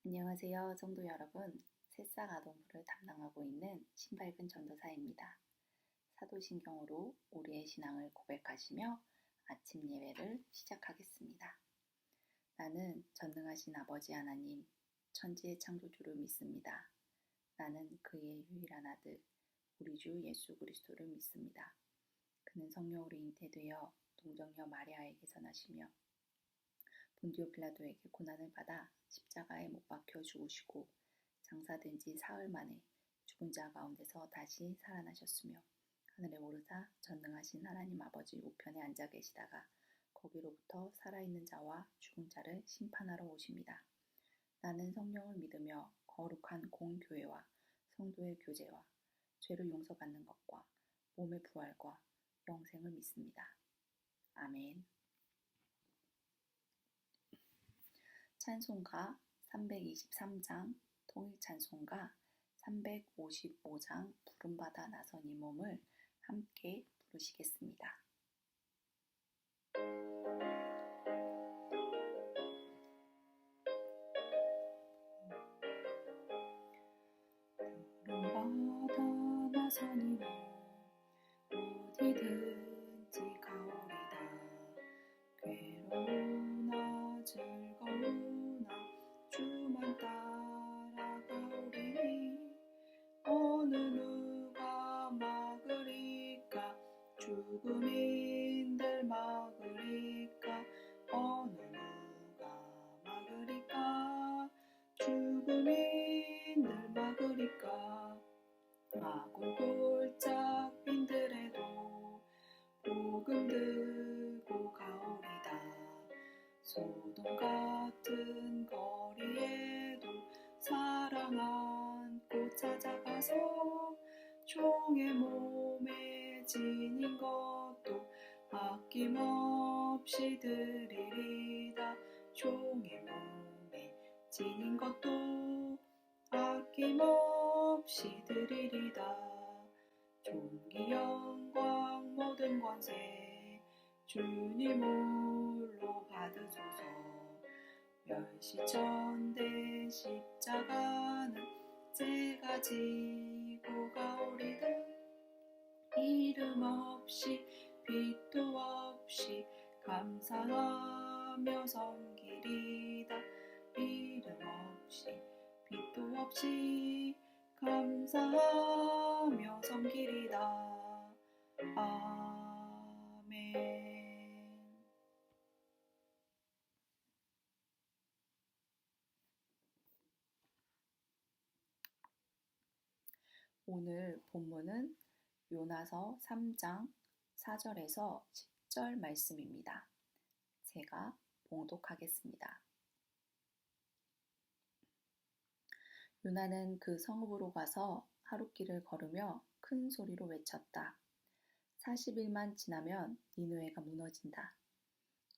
안녕하세요, 성도 여러분. 새싹 아동부를 담당하고 있는 신발근 전도사입니다. 사도신경으로 우리의 신앙을 고백하시며 아침 예배를 시작하겠습니다. 나는 전능하신 아버지 하나님, 천지의 창조주를 믿습니다. 나는 그의 유일한 아들, 우리 주 예수 그리스도를 믿습니다. 그는 성령으로 잉태되어 동정녀 마리아에게서 나시며 본디오 빌라도에게 고난을 받아 십자가에 못 박혀 죽으시고 장사된 지 사흘 만에 죽은 자 가운데서 다시 살아나셨으며 하늘에 오르사 전능하신 하나님 아버지 우편에 앉아 계시다가 거기로부터 살아있는 자와 죽은 자를 심판하러 오십니다. 나는 성령을 믿으며 거룩한 공교회와 성도의 교제와 죄를 용서받는 것과 몸의 부활과 영생을 믿습니다. 아멘. 찬송가 323장, 통일찬송가 355장 부름받아 나선 이 몸을 함께 부르시겠습니다. 부름받아 나선 이 몸 어디든지 가오리다. 괴로우나 즐거우나 주만 따라가오리니 어느 누가 막으리까 죽음인들 막으리까 어느 누가 막으리까 죽음인들 막으리까 아굴 골짝 빈들에도 복음 들고 가오리다. 소돔 같은 거리에도 사랑 안고 찾아가서 종의 몸에 지닌 것도 아낌없이 드리리다. 종의 몸에 지닌 것도 아낌없이 드리리다. 존귀 영광 모든 권세 주님 홀로 받으소서. 멸시천대 십자가는 제가 지고 가오리다. 이름 없이 빛도 없이 감사하며 섬기리다. 이름 없이 빛도 없이 감사하며 섬기리다. 아멘. 오늘 본문은 요나서 3장 4절에서 10절 말씀입니다. 제가 봉독하겠습니다. 요나는 그 성읍으로 가서 하룻길을 걸으며 큰 소리로 외쳤다. 40일만 지나면 니느웨가 무너진다.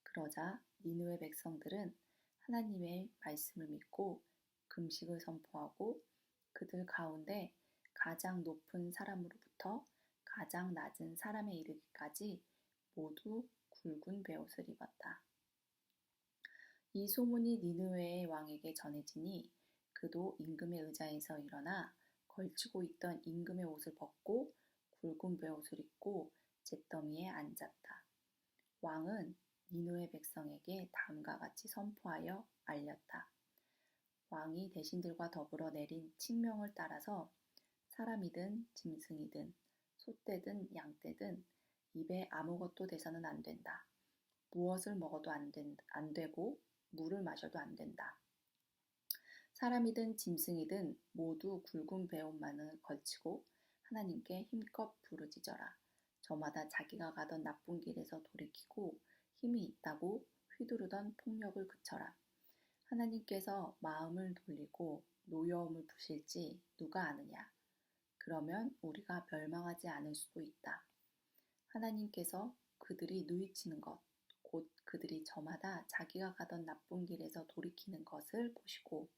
그러자 니느웨 백성들은 하나님의 말씀을 믿고 금식을 선포하고 그들 가운데 가장 높은 사람으로부터 가장 낮은 사람에 이르기까지 모두 굵은 베옷을 입었다. 이 소문이 니느웨의 왕에게 전해지니 그도 임금의 의자에서 일어나 걸치고 있던 임금의 옷을 벗고 굵은 베옷을 입고 잿더미에 앉았다. 왕은 니느웨 백성에게 다음과 같이 선포하여 알렸다. 왕이 대신들과 더불어 내린 칙명을 따라서 사람이든 짐승이든 소떼든 양떼든 입에 아무것도 대서는 안 된다. 무엇을 먹어도 안 되고 물을 마셔도 안 된다. 사람이든 짐승이든 모두 굵은 베옷만을 걸치고 하나님께 힘껏 부르짖어라. 저마다 자기가 가던 나쁜 길에서 돌이키고 힘이 있다고 휘두르던 폭력을 그쳐라. 하나님께서 마음을 돌리고 노여움을 푸실지 누가 아느냐. 그러면 우리가 멸망하지 않을 수도 있다. 하나님께서 그들이 누이치는 것, 곧 그들이 저마다 자기가 가던 나쁜 길에서 돌이키는 것을 보시고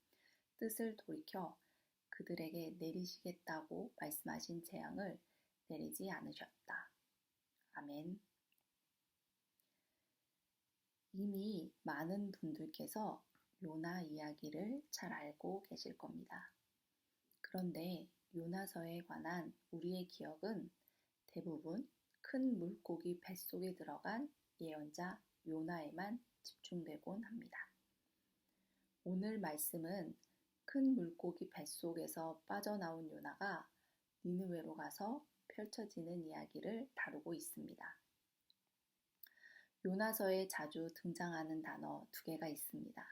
뜻을 돌이켜 그들에게 내리시겠다고 말씀하신 재앙을 내리지 않으셨다. 아멘. 이미 많은 분들께서 요나 이야기를 잘 알고 계실 겁니다. 그런데 요나서에 관한 우리의 기억은 대부분 큰 물고기 뱃속에 들어간 예언자 요나에만 집중되곤 합니다. 오늘 말씀은 큰 물고기 뱃속에서 빠져나온 요나가 니느웨로 가서 펼쳐지는 이야기를 다루고 있습니다. 요나서에 자주 등장하는 단어 두 개가 있습니다.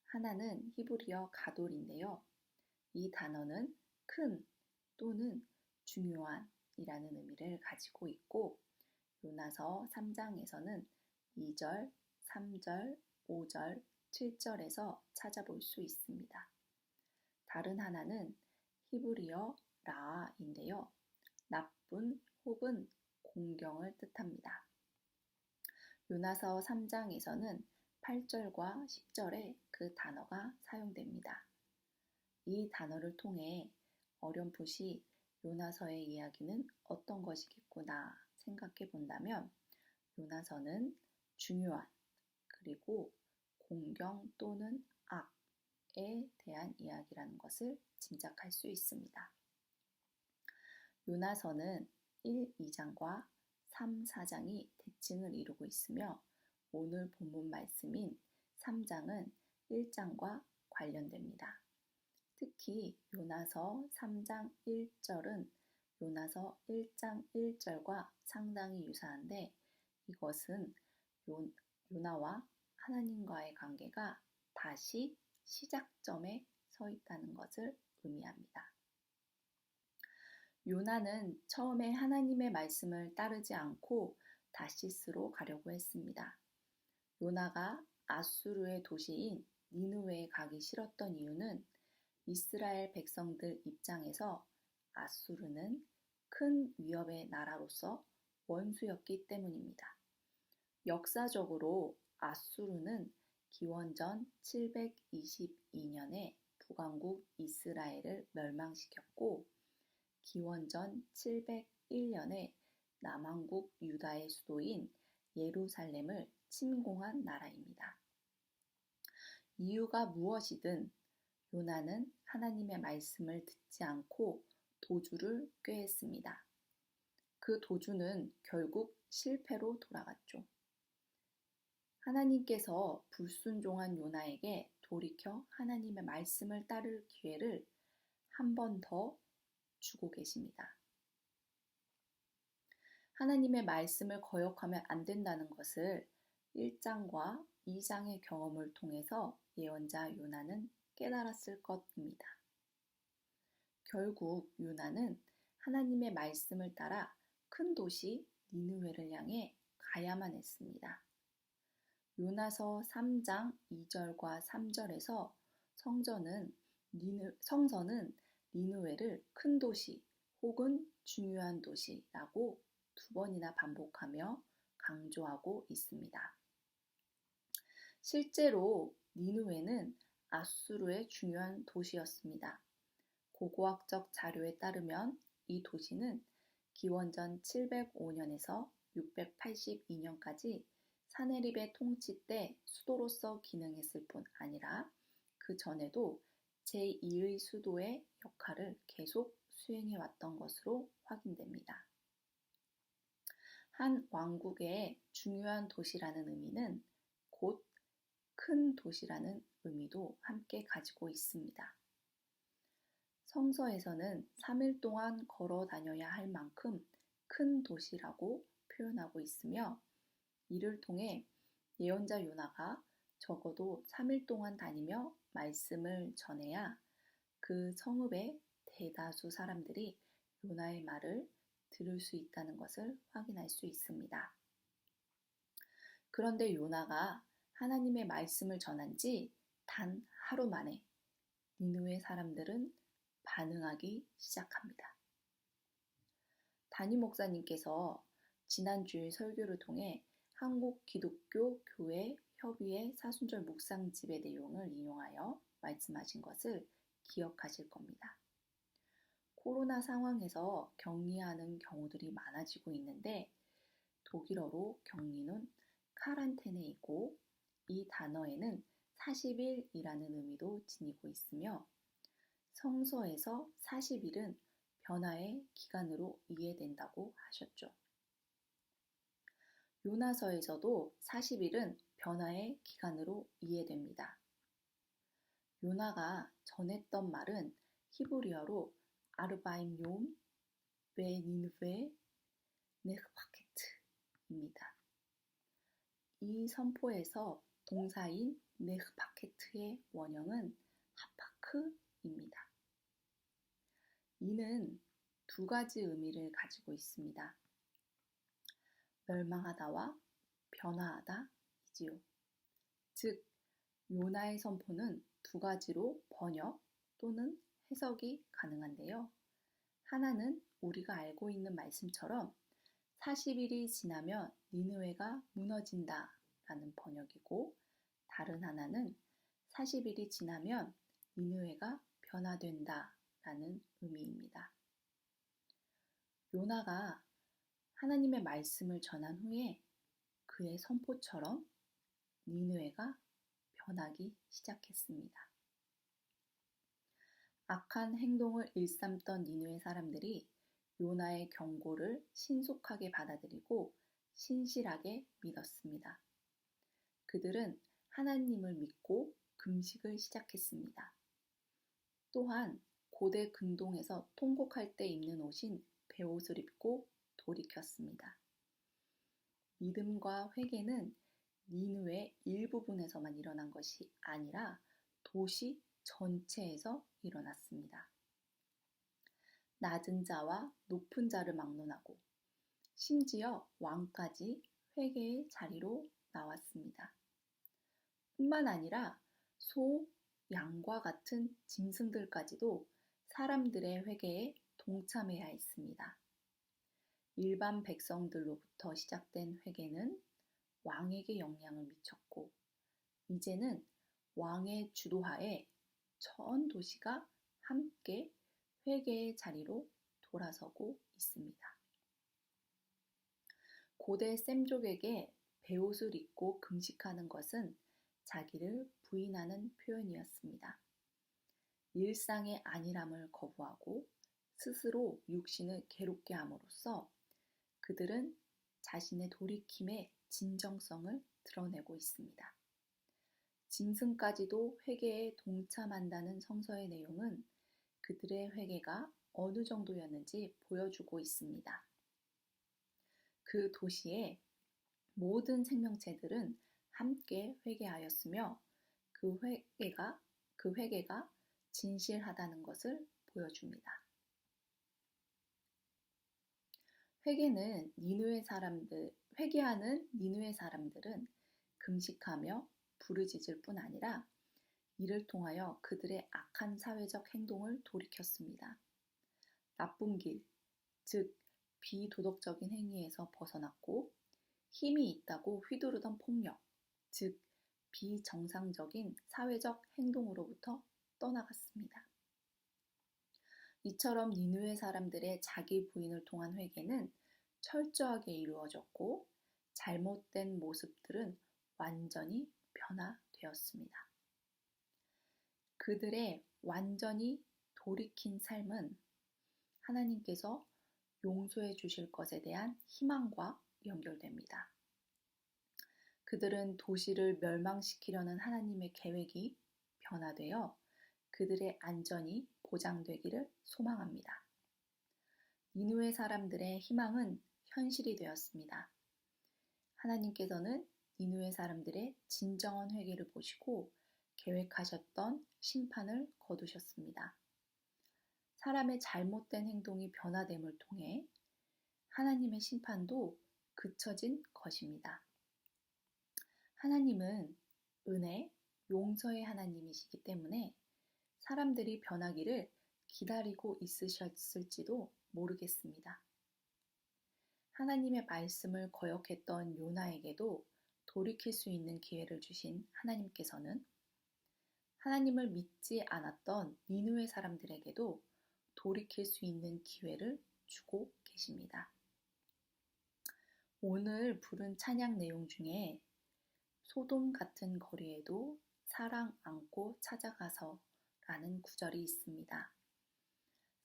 하나는 히브리어 가돌인데요. 이 단어는 큰 또는 중요한 이라는 의미를 가지고 있고 요나서 3장에서는 2절, 3절, 5절, 7절에서 찾아볼 수 있습니다. 다른 하나는 히브리어 라인데요. 나쁜 혹은 공경을 뜻합니다. 요나서 3장에서는 8절과 10절에 그 단어가 사용됩니다. 이 단어를 통해 어렴풋이 요나서의 이야기는 어떤 것이겠구나 생각해 본다면 요나서는 중요한 그리고 공경 또는 악에 대한 이야기라는 것을 짐작할 수 있습니다. 요나서는 1, 2장과 3, 4장이 대칭을 이루고 있으며 오늘 본문 말씀인 3장은 1장과 관련됩니다. 특히 요나서 3장 1절은 요나서 1장 1절과 상당히 유사한데 이것은 요나와 하나님과의 관계가 다시 시작점에 서 있다는 것을 의미합니다. 요나는 처음에 하나님의 말씀을 따르지 않고 다시스로 가려고 했습니다. 요나가 아수르의 도시인 니느웨에 가기 싫었던 이유는 이스라엘 백성들 입장에서 아수르는 큰 위협의 나라로서 원수였기 때문입니다. 역사적으로 아수르는 기원전 722년에 북왕국 이스라엘을 멸망시켰고 기원전 701년에 남왕국 유다의 수도인 예루살렘을 침공한 나라입니다. 이유가 무엇이든 요나는 하나님의 말씀을 듣지 않고 도주를 꾀했습니다. 그 도주는 결국 실패로 돌아갔죠. 하나님께서 불순종한 요나에게 돌이켜 하나님의 말씀을 따를 기회를 한 번 더 주고 계십니다. 하나님의 말씀을 거역하면 안 된다는 것을 1장과 2장의 경험을 통해서 예언자 요나는 깨달았을 것입니다. 결국 요나는 하나님의 말씀을 따라 큰 도시 니느웨를 향해 가야만 했습니다. 요나서 3장 2절과 3절에서 성서는 니느웨를 큰 도시 혹은 중요한 도시라고 두 번이나 반복하며 강조하고 있습니다. 실제로 니느웨는 아수르의 중요한 도시였습니다. 고고학적 자료에 따르면 이 도시는 기원전 705년에서 682년까지 사네립의 통치 때 수도로서 기능했을 뿐 아니라 그 전에도 제2의 수도의 역할을 계속 수행해왔던 것으로 확인됩니다. 한 왕국의 중요한 도시라는 의미는 곧 큰 도시라는 의미도 함께 가지고 있습니다. 성서에서는 3일 동안 걸어 다녀야 할 만큼 큰 도시라고 표현하고 있으며 이를 통해 예언자 요나가 적어도 3일 동안 다니며 말씀을 전해야 그 성읍의 대다수 사람들이 요나의 말을 들을 수 있다는 것을 확인할 수 있습니다. 그런데 요나가 하나님의 말씀을 전한 지 단 하루 만에 니느웨 사람들은 반응하기 시작합니다. 담임 목사님께서 지난 주일 설교를 통해 한국 기독교 교회 협의회 사순절 묵상집의 내용을 인용하여 말씀하신 것을 기억하실 겁니다. 코로나 상황에서 격리하는 경우들이 많아지고 있는데 독일어로 격리는 카란테네이고 이 단어에는 40일이라는 의미도 지니고 있으며 성서에서 40일은 변화의 기간으로 이해된다고 하셨죠. 요나서에서도 40일은 변화의 기간으로 이해됩니다. 요나가 전했던 말은 히브리어로 아르바임 욤 베니느베 네흐파케트입니다. 이 선포에서 동사인 네흐파케트의 원형은 하파크입니다. 이는 두 가지 의미를 가지고 있습니다. 멸망하다와 변화하다이지요. 즉, 요나의 선포는 두 가지로 번역 또는 해석이 가능한데요. 하나는 우리가 알고 있는 말씀처럼 40일이 지나면 니느웨가 무너진다 라는 번역이고, 다른 하나는 40일이 지나면 니느웨가 변화된다 라는 의미입니다. 요나가 하나님의 말씀을 전한 후에 그의 선포처럼 니느웨가 변하기 시작했습니다. 악한 행동을 일삼던 니느웨 사람들이 요나의 경고를 신속하게 받아들이고 신실하게 믿었습니다. 그들은 하나님을 믿고 금식을 시작했습니다. 또한 고대 근동에서 통곡할 때 입는 옷인 베옷을 입고 돌이켰습니다. 믿음과 회개는 니느웨 일부분에서만 일어난 것이 아니라 도시 전체에서 일어났습니다. 낮은 자와 높은 자를 막론하고 심지어 왕까지 회개의 자리로 나왔습니다. 뿐만 아니라 소, 양과 같은 짐승들까지도 사람들의 회개에 동참해야 했습니다. 일반 백성들로부터 시작된 회개는 왕에게 영향을 미쳤고, 이제는 왕의 주도하에 전 도시가 함께 회개의 자리로 돌아서고 있습니다. 고대 셈족에게 베옷을 입고 금식하는 것은 자기를 부인하는 표현이었습니다. 일상의 안일함을 거부하고 스스로 육신을 괴롭게 함으로써 그들은 자신의 돌이킴의 진정성을 드러내고 있습니다. 짐승까지도 회개에 동참한다는 성서의 내용은 그들의 회개가 어느 정도였는지 보여주고 있습니다. 그 도시의 모든 생명체들은 함께 회개하였으며 그 회개가 진실하다는 것을 보여줍니다. 회개하는 니느웨 사람들은 금식하며 부르짖을 뿐 아니라 이를 통하여 그들의 악한 사회적 행동을 돌이켰습니다. 나쁜 길, 즉 비도덕적인 행위에서 벗어났고 힘이 있다고 휘두르던 폭력, 즉 비정상적인 사회적 행동으로부터 떠나갔습니다. 이처럼 니느웨 사람들의 자기 부인을 통한 회개는 철저하게 이루어졌고 잘못된 모습들은 완전히 변화되었습니다. 그들의 완전히 돌이킨 삶은 하나님께서 용서해 주실 것에 대한 희망과 연결됩니다. 그들은 도시를 멸망시키려는 하나님의 계획이 변화되어 그들의 안전이 보장되기를 소망합니다. 니느웨 사람들의 희망은 현실이 되었습니다. 하나님께서는 니느웨 사람들의 진정한 회개를 보시고 계획하셨던 심판을 거두셨습니다. 사람의 잘못된 행동이 변화됨을 통해 하나님의 심판도 그쳐진 것입니다. 하나님은 은혜, 용서의 하나님이시기 때문에 사람들이 변하기를 기다리고 있으셨을지도 모르겠습니다. 하나님의 말씀을 거역했던 요나에게도 돌이킬 수 있는 기회를 주신 하나님께서는 하나님을 믿지 않았던 니느웨 사람들에게도 돌이킬 수 있는 기회를 주고 계십니다. 오늘 부른 찬양 내용 중에 소돔 같은 거리에도 사랑 안고 찾아가서 라는 구절이 있습니다.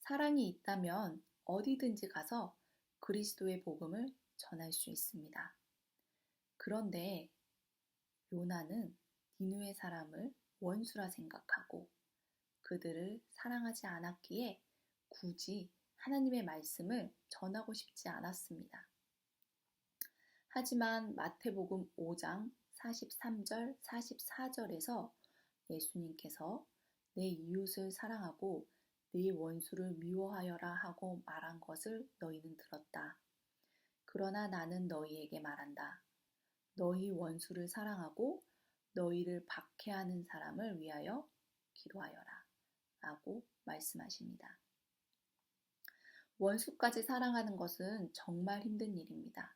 사랑이 있다면 어디든지 가서 그리스도의 복음을 전할 수 있습니다. 그런데 요나는 니느웨 사람을 원수라 생각하고 그들을 사랑하지 않았기에 굳이 하나님의 말씀을 전하고 싶지 않았습니다. 하지만 마태복음 5장 43절, 44절에서 예수님께서 내 이웃을 사랑하고 네 원수를 미워하여라 하고 말한 것을 너희는 들었다. 그러나 나는 너희에게 말한다. 너희 원수를 사랑하고 너희를 박해하는 사람을 위하여 기도하여라 라고 말씀하십니다. 원수까지 사랑하는 것은 정말 힘든 일입니다.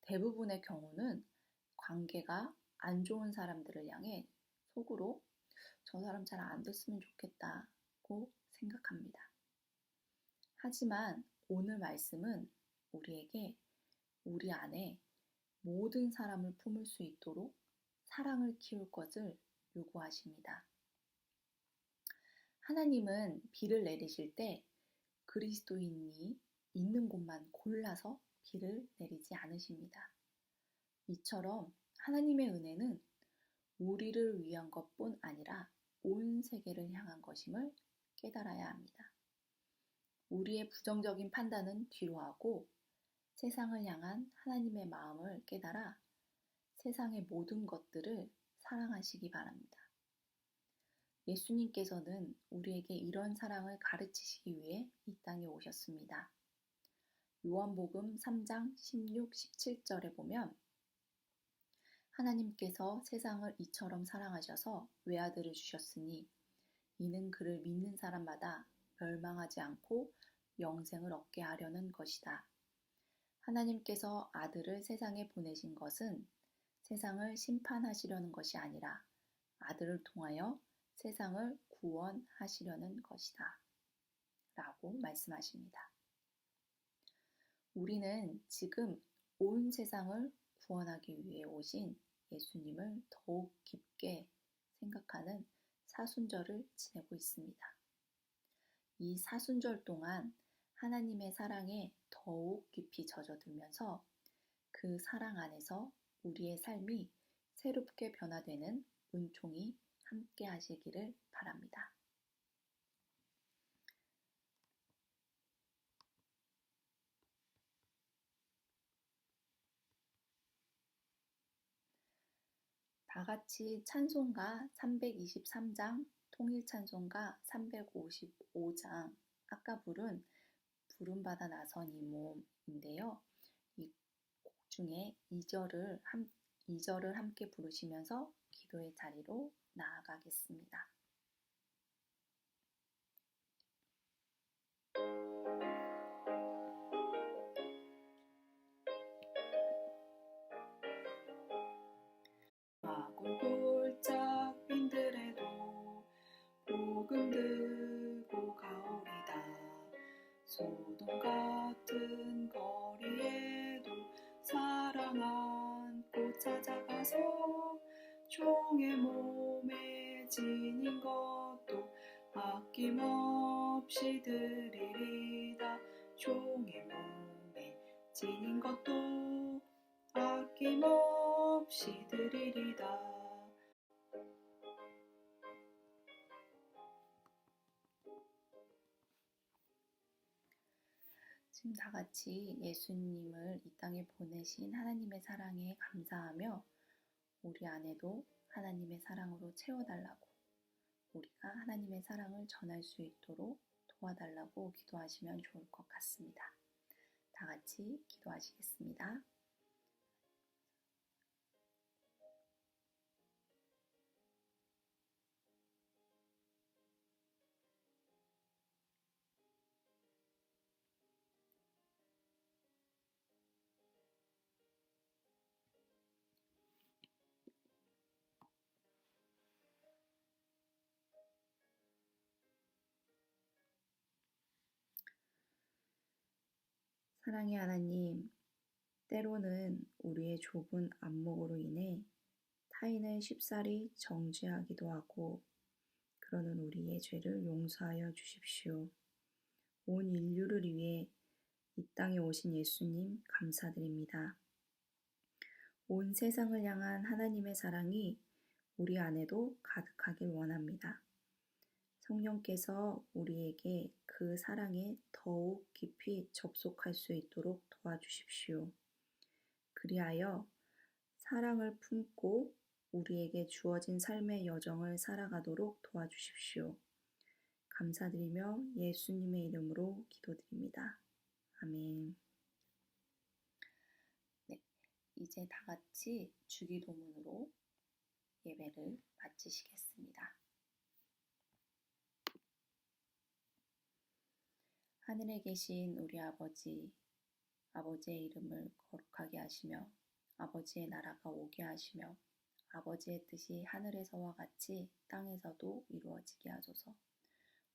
대부분의 경우는 관계가 안 좋은 사람들을 향해 속으로 저 사람 잘 안 됐으면 좋겠다고 생각합니다. 하지만 오늘 말씀은 우리에게 우리 안에 모든 사람을 품을 수 있도록 사랑을 키울 것을 요구하십니다. 하나님은 비를 내리실 때 그리스도인이 있는 곳만 골라서 비를 내리지 않으십니다. 이처럼 하나님의 은혜는 우리를 위한 것뿐 아니라 온 세계를 향한 것임을 깨달아야 합니다. 우리의 부정적인 판단은 뒤로하고 세상을 향한 하나님의 마음을 깨달아 세상의 모든 것들을 사랑하시기 바랍니다. 예수님께서는 우리에게 이런 사랑을 가르치시기 위해 이 땅에 오셨습니다. 요한복음 3장 16, 17절에 보면 하나님께서 세상을 이처럼 사랑하셔서 외아들을 주셨으니 이는 그를 믿는 사람마다 멸망하지 않고 영생을 얻게 하려는 것이다. 하나님께서 아들을 세상에 보내신 것은 세상을 심판하시려는 것이 아니라 아들을 통하여 세상을 구원하시려는 것이다. 라고 말씀하십니다. 우리는 지금 온 세상을 구원하기 위해 오신 예수님을 더욱 깊게 생각하는 사순절을 지내고 있습니다. 이 사순절 동안 하나님의 사랑에 더욱 깊이 젖어들면서 그 사랑 안에서 우리의 삶이 새롭게 변화되는 은총이 함께 하시기를 바랍니다. 다 같이 찬송가 323장, 통일찬송가 355장, 아까 부른 부름받아 나선 이 몸인데요. 이 곡 중에 2절을 함께 부르시면서 기도의 자리로 나아가겠습니다. 골골짝 빈들에도 복음 들고 가오리다. 소돔 같은 거리에도 사랑 안고 찾아가서 종의 몸에 지닌 것도 아낌없이 드리리다. 종의 몸에 지닌 것도 아낌없이 드리리다. 지금 다 같이 예수님을 이 땅에 보내신 하나님의 사랑에 감사하며 우리 안에도 하나님의 사랑으로 채워달라고, 우리가 하나님의 사랑을 전할 수 있도록 도와달라고 기도하시면 좋을 것 같습니다. 다 같이 기도하시겠습니다. 사랑의 하나님, 때로는 우리의 좁은 안목으로 인해 타인을 쉽사리 정죄하기도 하고 그러는 우리의 죄를 용서하여 주십시오. 온 인류를 위해 이 땅에 오신 예수님 감사드립니다. 온 세상을 향한 하나님의 사랑이 우리 안에도 가득하길 원합니다. 성령께서 우리에게 그 사랑에 더욱 깊이 접속할 수 있도록 도와주십시오. 그리하여 사랑을 품고 우리에게 주어진 삶의 여정을 살아가도록 도와주십시오. 감사드리며 예수님의 이름으로 기도드립니다. 아멘. 네, 이제 다 같이 주기도문으로 예배를 마치시겠습니다. 하늘에 계신 우리 아버지, 아버지의 이름을 거룩하게 하시며 아버지의 나라가 오게 하시며 아버지의 뜻이 하늘에서와 같이 땅에서도 이루어지게 하소서.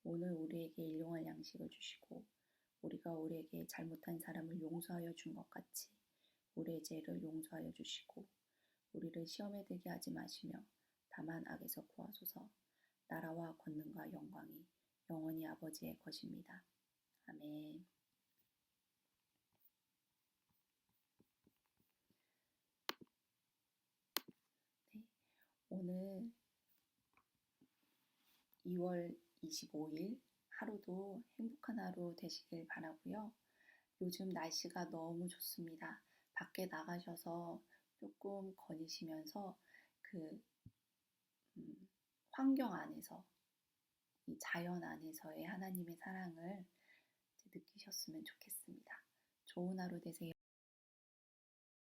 오늘 우리에게 일용할 양식을 주시고 우리가 우리에게 잘못한 사람을 용서하여 준 것 같이 우리의 죄를 용서하여 주시고 우리를 시험에 들게 하지 마시며 다만 악에서 구하소서. 나라와 권능과 영광이 영원히 아버지의 것입니다. 아멘. 네, 오늘 2월 25일 하루도 행복한 하루 되시길 바라고요. 요즘 날씨가 너무 좋습니다. 밖에 나가셔서 조금 거니시면서 그 환경 안에서 이 자연 안에서의 하나님의 사랑을 느끼셨으면 좋겠습니다. 좋은 하루 되세요.